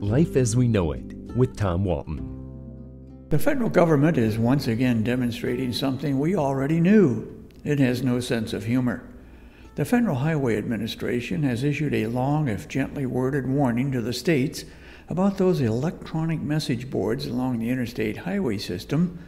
Life as We Know It with Tom Walton. The federal government is once again demonstrating something we already knew. It has no sense of humor. The Federal Highway Administration has issued a long, if gently worded, warning to the states about those electronic message boards along the interstate highway system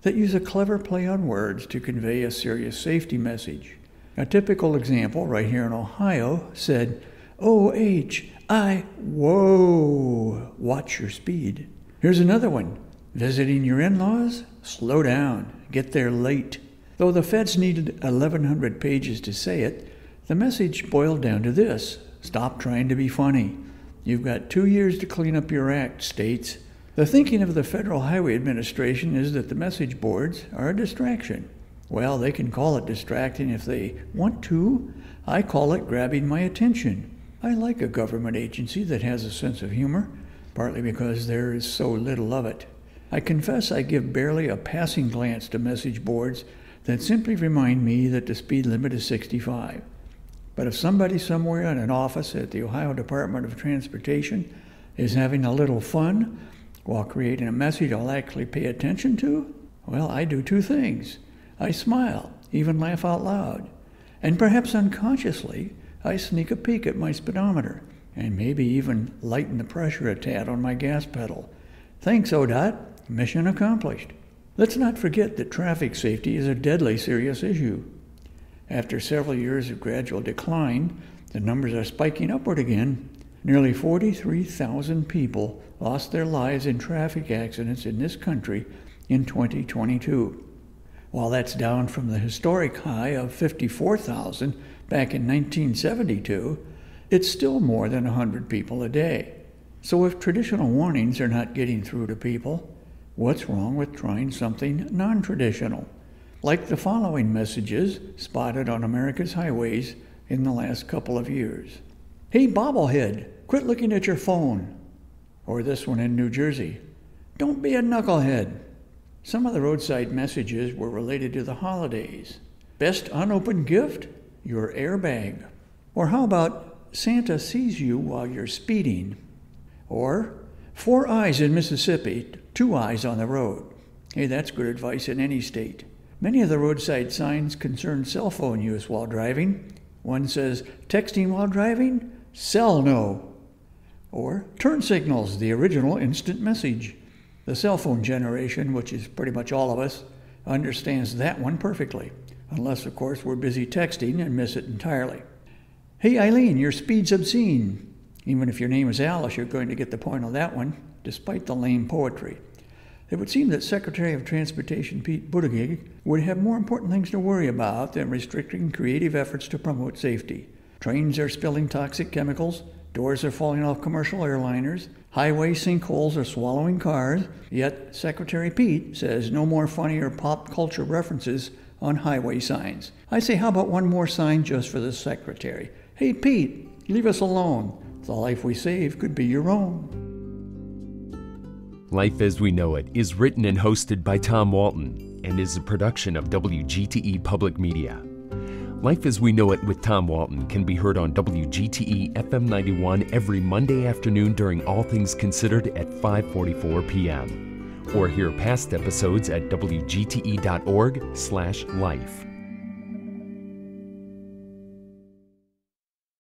that use a clever play on words to convey a serious safety message. A typical example right here in Ohio said, O-H-I, whoa, watch your speed. Here's another one. Visiting your in-laws? Slow down. Get there late. Though the feds needed 1,100 pages to say it, the message boiled down to this. Stop trying to be funny. You've got 2 years to clean up your act, states. The thinking of the Federal Highway Administration is that the message boards are a distraction. Well, they can call it distracting if they want to. I call it grabbing my attention. I like a government agency that has a sense of humor, partly because there is so little of it. I confess I give barely a passing glance to message boards that simply remind me that the speed limit is 65. But if somebody somewhere in an office at the Ohio Department of Transportation is having a little fun while creating a message I'll actually pay attention to, well, I do two things. I smile, even laugh out loud, and perhaps unconsciously, I sneak a peek at my speedometer and maybe even lighten the pressure a tad on my gas pedal. Thanks, ODOT. Mission accomplished. Let's not forget that traffic safety is a deadly serious issue. After several years of gradual decline, the numbers are spiking upward again. Nearly 43,000 people lost their lives in traffic accidents in this country in 2022. While that's down from the historic high of 54,000 back in 1972, it's still more than 100 people a day. So if traditional warnings are not getting through to people, what's wrong with trying something non-traditional, like the following messages spotted on America's highways in the last couple of years? Hey, bobblehead, quit looking at your phone. Or this one in New Jersey, don't be a knucklehead. Some of the roadside messages were related to the holidays. Best unopened gift? Your airbag. Or how about Santa sees you while you're speeding? Or 4 eyes in Mississippi, 2 eyes on the road. Hey, that's good advice in any state. Many of the roadside signs concern cell phone use while driving. One says, texting while driving? Cell no. Or turn signals, the original instant message. The cell phone generation, which is pretty much all of us, understands that one perfectly. Unless, of course, we're busy texting and miss it entirely. Hey, Eileen, your speed's obscene. Even if your name is Alice, you're going to get the point on that one, despite the lame poetry. It would seem that Secretary of Transportation Pete Buttigieg would have more important things to worry about than restricting creative efforts to promote safety. Trains are spilling toxic chemicals, doors are falling off commercial airliners, highway sinkholes are swallowing cars, yet Secretary Pete says no more funny or pop culture references on highway signs. I say, how about one more sign just for the Secretary? Hey, Pete, leave us alone. The life we save could be your own. Life as We Know It is written and hosted by Tom Walton and is a production of WGTE Public Media. Life as We Know It with Tom Walton can be heard on WGTE FM 91 every Monday afternoon during All Things Considered at 5:44 p.m. Or hear past episodes at wgte.org/life.